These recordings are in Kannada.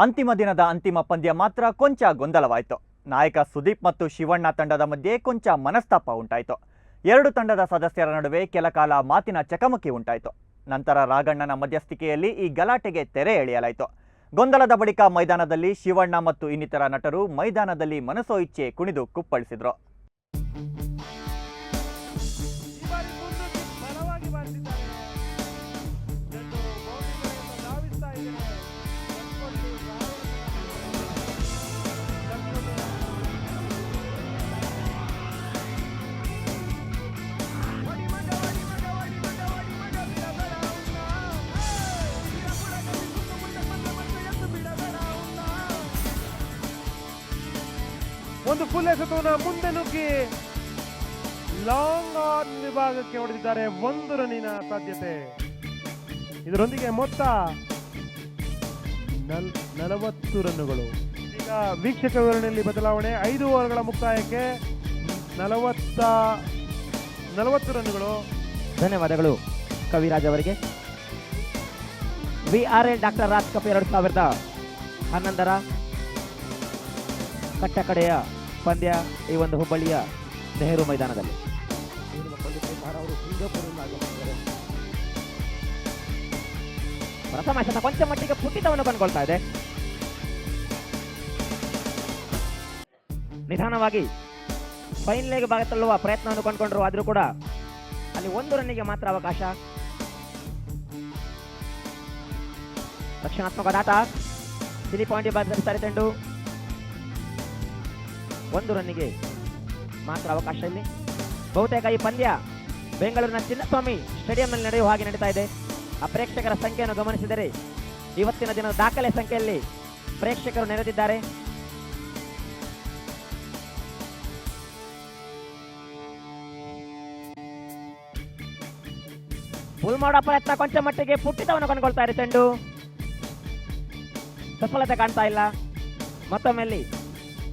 ಅಂತಿಮ ದಿನದ ಅಂತಿಮ ಪಂದ್ಯ ಮಾತ್ರ ಕೊಂಚ ಗೊಂದಲವಾಯಿತು. ನಾಯಕ ಸುದೀಪ್ ಮತ್ತು ಶಿವಣ್ಣ ತಂಡದ ಮಧ್ಯೆ ಕೊಂಚ ಮನಸ್ತಾಪ ಉಂಟಾಯಿತು. ಎರಡು ತಂಡದ ಸದಸ್ಯರ ನಡುವೆ ಕೆಲಕಾಲ ಮಾತಿನ ಚಕಮಕಿ ಉಂಟಾಯಿತು. ನಂತರ ರಾಘಣ್ಣನ ಮಧ್ಯಸ್ಥಿಕೆಯಲ್ಲಿ ಈ ಗಲಾಟೆಗೆ ತೆರೆ ಎಳೆಯಲಾಯಿತು. ಗೊಂದಲದ ಬಳಿಕ ಮೈದಾನದಲ್ಲಿ ಶಿವಣ್ಣ ಮತ್ತು ಇನ್ನಿತರ ನಟರು ಮೈದಾನದಲ್ಲಿ ಮನಸೋ ಇಚ್ಛೆ ಕುಣಿದು ಕುಪ್ಪಳಿಸಿದ್ರು. ಒಂದು ಫುಲ್ ಎಸೆತವನ್ನು ಮುಂದೆ ನುಗ್ಗಿ ಲಾಂಗ್ ಆನ್ ವಿಭಾಗಕ್ಕೆ ಹೊಡೆದಿದ್ದಾರೆ. 1 ರನ್ನಿನ ಸಾಧ್ಯತೆ. ಇದರೊಂದಿಗೆ ಮೊತ್ತ 40 ರನ್ನುಗಳು. ಈಗ ವೀಕ್ಷಕ ವಿವರಣೆಯಲ್ಲಿ ಬದಲಾವಣೆ. 5 ಓವರ್ಗಳ ಮುಕ್ತಾಯಕ್ಕೆ 40 ರನ್ನುಗಳು. ಧನ್ಯವಾದಗಳು ಕವಿರಾಜ್ ಅವರಿಗೆ. VRL ಡಾಕ್ಟರ್ ರಾಜ್ ಕಪ್ 2011ರ ಕಟ್ಟಕಡೆಯ ಪಂದ್ಯ ಈ ಒಂದು ಹುಬ್ಬಳ್ಳಿಯ ನೆಹರು ಮೈದಾನದಲ್ಲಿ. ಪ್ರಥಮ ಶತ ಕೊಂಚ ಮಟ್ಟಿಗೆ ಪುಟ್ಟಿತವನ್ನು ಕಂಡುಕೊಳ್ತಾ ಇದೆ. ನಿಧಾನವಾಗಿ ಫೈನ್ ಲೆಗ್ ಭಾಗ ತಳ್ಳುವ ಪ್ರಯತ್ನವನ್ನು ಕಂಡುಕೊಂಡರು. ಆದರೂ ಕೂಡ ಅಲ್ಲಿ 1 ರನ್ನಿಗೆ ಮಾತ್ರ ಅವಕಾಶ. ರಕ್ಷಣಾತ್ಮಕ ದಾಟ. 3 ಪಾಯಿಂಟ್ ಬಾರಿಸುತ್ತಾರೆ ಚೆಂಡು. 1 ರನ್ನಿಗೆ ಮಾತ್ರ ಅವಕಾಶ ಇಲ್ಲಿ. ಬಹುತೇಕ ಈ ಪಂದ್ಯ ಬೆಂಗಳೂರಿನ ಚಿನ್ನಸ್ವಾಮಿ ಸ್ಟೇಡಿಯಂನಲ್ಲಿ ನಡೆಯುವ ಹಾಗೆ ನಡೀತಾ ಇದೆ. ಆ ಪ್ರೇಕ್ಷಕರ ಸಂಖ್ಯೆಯನ್ನು ಗಮನಿಸಿದರೆ ಇವತ್ತಿನ ದಿನದ ದಾಖಲೆ ಸಂಖ್ಯೆಯಲ್ಲಿ ಪ್ರೇಕ್ಷಕರು ನೆರೆದಿದ್ದಾರೆ. ಫುಲ್ ಮಾಡೋ ಪ್ರಯತ್ನ ಕೊಂಚ ಮಟ್ಟಿಗೆ ಪುಟ್ಟಿತವನ್ನು ಕಂಡುಕೊಳ್ತಾ ಇದೆ. ಚೆಂಡು ಸಫಲತೆ ಕಾಣ್ತಾ ಇಲ್ಲ. ಮತ್ತೊಮ್ಮೆ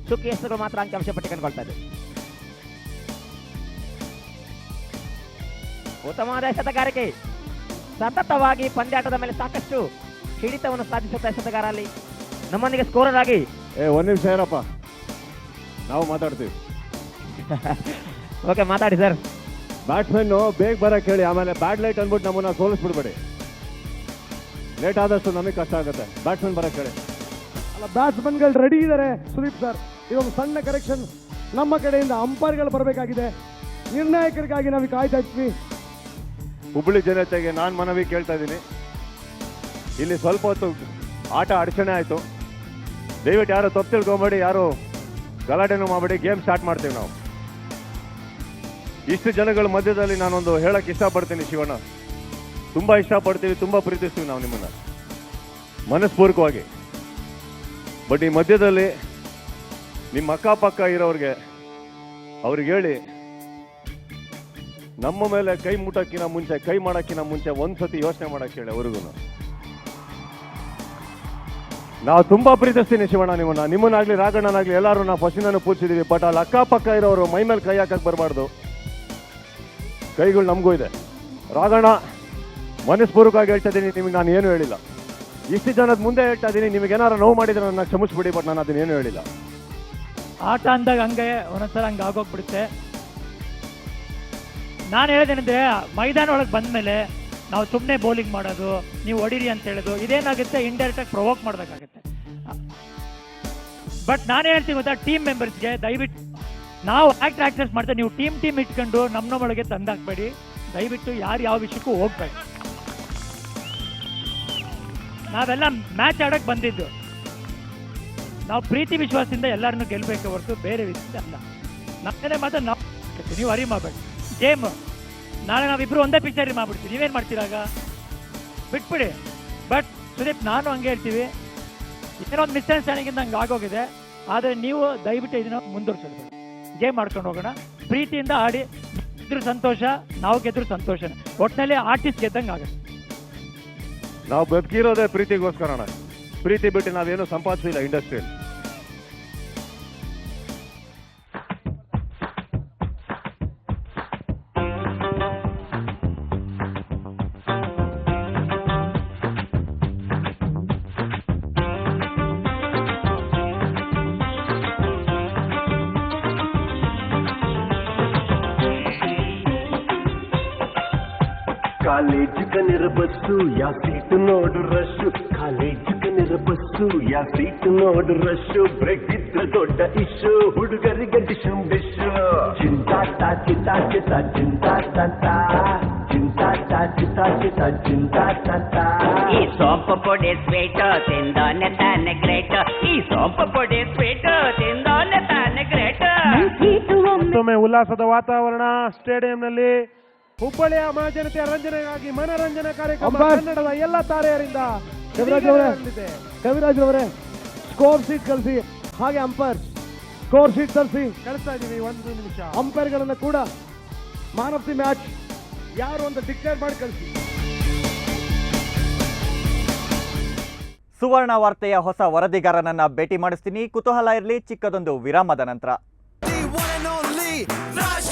ಸುಖಿ ಹೆಸರುಗಳು ಮಾತ್ರ ಅಂಕಿಅಂಶ ಪಟ್ಟಿ ಕಂಡುಕೊಳ್ತಾ ಇದೆ. ಉತ್ತಮವಾದ ಎಸೆತಗಾರಿಕೆ. ಸತತವಾಗಿ ಪಂದ್ಯಾಟದ ಮೇಲೆ ಸಾಕಷ್ಟು ಹಿಡಿತವನ್ನು ಸಾಧಿಸುತ್ತಾ ಎಸೆತಗಾರ ಅಲ್ಲಿ. ನಮ್ಮೊಂದಿಗೆ ಸ್ಕೋರರ್ ಆಗಿ 1 ನಿಮಿಷ ಇರಪ್ಪ, ನಾವು ಮಾತಾಡ್ತೀವಿ. ಓಕೆ, ಮಾತಾಡಿ ಸರ್. ಬ್ಯಾಟ್ಸ್ಮನ್ ಬೇಗ ಬರಕ್ಕೆ ಹೇಳಿ, ಆಮೇಲೆ ಬ್ಯಾಡ್ ಲೈಟ್ ಅಂದ್ಬಿಟ್ಟು ನಮ್ಮನ್ನ ಸೋಲಿಸ್ಬಿಡ್ಬೇಡಿ. ಲೇಟ್ ಆದಷ್ಟು ನಮಗೆ ಕಷ್ಟ ಆಗುತ್ತೆ. ಬ್ಯಾಟ್ಸ್ಮನ್ ಬರಕ್ಕೆ ಹೇಳಿ. ಅಲ್ಲ, ಬ್ಯಾಟ್ಸ್ಮನ್ಗಳು ರೆಡಿ ಇದ್ದಾರೆ ಸುದೀಪ್ ಸರ್. ಇದೊಂದು ಸಣ್ಣ ಕರೆಕ್ಷನ್ ನಮ್ಮ ಕಡೆಯಿಂದ. ಅಂಪೈರ್ಗಳು ಬರಬೇಕಾಗಿದೆ. ನಿರ್ಣಾಯಕರಿಗಾಗಿ ನಾವು ಕಾಯ್ತಾ ಇದ್ವಿ. ಹುಬ್ಬಳ್ಳಿ ಜನತೆಗೆ ನಾನು ಮನವಿ ಕೇಳ್ತಾ ಇದ್ದೀನಿ. ಇಲ್ಲಿ ಸ್ವಲ್ಪ ಹೊತ್ತು ಆಟ ಅಡಚಣೆ ಆಯಿತು. ದಯವಿಟ್ಟು ಯಾರು ತಪ್ಪು ತಿಳ್ಕೊಬೇಡಿ, ಯಾರು ಗಲಾಟೆನೂ ಮಾಡಬೇಡಿ. ಗೇಮ್ ಸ್ಟಾರ್ಟ್ ಮಾಡ್ತೀವಿ ನಾವು. ಇಷ್ಟು ಜನಗಳ ಮಧ್ಯದಲ್ಲಿ ನಾನೊಂದು ಹೇಳಕ್ಕೆ ಇಷ್ಟಪಡ್ತೀನಿ. ಶಿವಣ್ಣ, ತುಂಬ ಇಷ್ಟಪಡ್ತೀವಿ, ತುಂಬ ಪ್ರೀತಿಸ್ತೀವಿ ನಾವು ನಿಮ್ಮನ್ನು ಮನಸ್ಪೂರ್ವಕವಾಗಿ. ಬಟ್ ಈ ಮಧ್ಯದಲ್ಲಿ ನಿಮ್ಮ ಅಕ್ಕಪಕ್ಕ ಇರೋರಿಗೆ ಅವ್ರಿಗೆ ಹೇಳಿ, ನಮ್ಮ ಮೇಲೆ ಕೈ ಮುಟ್ಟಕ್ಕಿಂತ ಮುಂಚೆ, ಕೈ ಮಾಡೋಕ್ಕಿಂತ ಮುಂಚೆ ಒಂದ್ಸತಿ ಯೋಚನೆ ಮಾಡಕ್ಕೆ ಹೇಳಿ ಅವ್ರಿಗೂ. ನಾವು ತುಂಬಾ ಪ್ರೀತಿಸ್ತೀನಿ ಶಿವಣ್ಣ ನಿಮ್ಮನ್ನಾಗ್ಲಿ ರಾಘಣ್ಣನಾಗ್ಲಿ ಎಲ್ಲರೂ ನಾವು ಫಸ್ಟಿಂದನೂ ಪೂಜಿಸಿದೀವಿ. ಬಟ್ ಅಲ್ಲಿ ಅಕ್ಕಪಕ್ಕ ಇರೋರು ಮೈ ಮೇಲೆ ಕೈ ಹಾಕಕ್ಕೆ ಬರಬಾರ್ದು. ಕೈಗಳು ನಮಗೂ ಇದೆ. ರಾಘಣ್ಣ, ಮನಸ್ಪೂರ್ವಕವಾಗಿ ಹೇಳ್ತಾ ಇದ್ದೀನಿ, ನಿಮಗೆ ನಾನು ಏನು ಹೇಳಿಲ್ಲ. ಇಷ್ಟು ಜನದ ಮುಂದೆ ಹೇಳ್ತಾ ಇದ್ದೀನಿ, ನಿಮಗೇನಾರು ನೋವು ಮಾಡಿದ್ರೆ ನನ್ನ ಕ್ಷಮಿಸ್ಬಿಡಿ. ಬಟ್ ನಾನು ಅದನ್ನೇನು ಹೇಳಿಲ್ಲ. ಆಟ ಅಂದಾಗ ಹಂಗೆ ಒಂದೊಂದ್ಸಲ ಹಂಗೆ ಆಗೋಗ್ಬಿಡುತ್ತೆ. ನಾನು ಹೇಳಿದೇನೆಂದ್ರೆ, ಮೈದಾನ ಒಳಗೆ ಬಂದಮೇಲೆ ನಾವು ಸುಮ್ಮನೆ ಬೌಲಿಂಗ್ ಮಾಡೋದು, ನೀವು ಹೊಡೀರಿ ಅಂತ ಹೇಳೋದು, ಇದೇನಾಗುತ್ತೆ, ಇಂಡೈರೆಕ್ಟಾಗಿ ಪ್ರೊವೋಕ್ ಮಾಡಬೇಕಾಗುತ್ತೆ. ಬಟ್ ನಾನು ಹೇಳ್ತೀನಿ ಗೊತ್ತಾ, ಟೀಮ್ ಮೆಂಬರ್ಸ್ಗೆ ದಯವಿಟ್ಟು ನಾವು ಆಕ್ಟರ್ಸ್ ಮಾಡ್ತೇವೆ, ನೀವು ಟೀಮ್ ಇಟ್ಕೊಂಡು ನಮ್ಮೊಳಗೆ ತಂದಾಕ್ಬೇಡಿ. ದಯವಿಟ್ಟು ಯಾರು ಯಾವ ವಿಷಯಕ್ಕೂ ಹೋಗ್ಬೇಡಿ. ನಾವೆಲ್ಲ ಮ್ಯಾಚ್ ಆಡೋಕ್ಕೆ ಬಂದಿದ್ದು, ನಾವು ಪ್ರೀತಿ ವಿಶ್ವಾಸದಿಂದ ಎಲ್ಲರನ್ನೂ ಗೆಲ್ಲಬೇಕು ಹೊರತು ಬೇರೆ ವಿಷಯ ಅಲ್ಲ. ನಮ್ಮನೆ ಮಾತ್ರ ನಾವು ನೀವು ಅರಿ ಮಾಡಬೇಡಿ. ಗೇಮ್ ನಾಳೆ ನಾವಿಬ್ರು ಒಂದೇ ಪಿಕ್ಚರ್ ಮಾಡ್ಬಿಡ್ತೀವಿ. ನೀವೇನು ಮಾಡ್ತೀರಾಗ? ಬಿಟ್ಬಿಡಿ. ಬಟ್ ಸುದೀಪ್, ನಾನು ಹಂಗೆ ಹೇಳ್ತೀವಿ, ಏನೋ ಒಂದು ಮಿಸ್ಅಂಡರ್ಸ್ಟ್ಯಾಂಡಿಂಗಿಂದ ಹಂಗೆ ಆಗೋಗಿದೆ. ಆದರೆ ನೀವು ದಯವಿಟ್ಟು ಇದನ್ನ ಮುಂದುವರ್ಸೋದು. ಗೇಮ್ ಮಾಡ್ಕೊಂಡು ಹೋಗೋಣ, ಪ್ರೀತಿಯಿಂದ ಆಡಿ. ಗೆದ್ರು ಸಂತೋಷ, ನಾವು ಗೆದ್ರು ಸಂತೋಷ. ಒಟ್ಟಿನಲ್ಲಿ ಆರ್ಟಿಸ್ಟ್ ಗೆದ್ದಂಗೆ ಆಗುತ್ತೆ. ನಾವು ಬದುಕಿರೋದೇ ಪ್ರೀತಿಗೋಸ್ಕರ. ಪ್ರೀತಿ ಬಿಟ್ಟು ನಾವೇನು ಸಂಪಾದಿಸಿಲ್ಲ ಇಂಡಸ್ಟ್ರಿಯಲ್ಲಿ. ಕಾಲೇಜ್ ಕನೆರ ಬಸ್ಸು ಯಾ ಸೀಟು ನೋಡು ರಶ್ ಕಾಲೇಜ್ ಕನೆರ ಬಸ್ಸು ಯಾ ಸೀಟು ನೋಡು ರಶ್ ಬ್ರೇಕ್ ಇದ್ರೆ ದೊಡ್ಡ ಇಶ್ಯೂ ಹುಡುಗರಿಗೆ ಡಿಶಮ್ ಡಿಶ್ ಚಿಂತಾಟ ಚಿತಾ ಚಿತ ಚಿಂತಾಟ ಚಿಂತಾಟ ಚಿತಾ ಚಿತ ಚಿಂತಾಟ ಈ ಸೋಂಪು ಪೊಡಿ ಸ್ವೀಟ್ ತಿಂದೋನೆ ತಾನೆ ಗ್ರೇಟ್ ಈ ಸೋಂಪು ಪೊಡಿ ಸ್ವೀಟ್ ತಿಂದೋನೆ ತಾನೆ ಗ್ರೇಟ್ ಮತ್ತೊಮ್ಮೆ ಉಲ್ಲಾಸದ ವಾತಾವರಣ ಸ್ಟೇಡಿಯಂನಲ್ಲಿ ಹುಬ್ಬಳ್ಳಿಯ ಮಹಾಜನತೆಯ ರಂಜನೆಗಾಗಿ ಮನರಂಜನಾ ಕಾರ್ಯಕ್ರಮ ಅಂಬಾಸ್. ಕನ್ನಡದ ಎಲ್ಲ ತಾರೆಯರಿಂದ ಕವಿರಾಜ್ ಅವರೇ ಸ್ಕೋರ್ ಶೀಟ್ ಕಳಿಸಿ, ಹಾಗೆ ಅಂಪೈರ್ ಸ್ಕೋರ್ ಶೀಟ್ ತರಿಸಿ ಕಳಿಸ್ತಾ ಇದೀವಿ. ಒಂದು ನಿಮಿಷ. ಅಂಪೈರ್ಗಳನ್ನ ಕೂಡ ಮ್ಯಾನ್ ಆಫ್ ದಿ ಮ್ಯಾಚ್ ಯಾರು ಅಂತ ಡಿಕ್ಲೇರ್ ಮಾಡಿ ಕಳಿಸಿ. ಸುವರ್ಣ ವಾರ್ತೆಯ ಹೊಸ ವರದಿಗಾರನನ್ನ ಭೇಟಿ ಮಾಡಿಸ್ತೀನಿ. ಕುತೂಹಲ ಇರಲಿ, ಚಿಕ್ಕದೊಂದು ವಿರಾಮದ ನಂತರ. The one and only Raj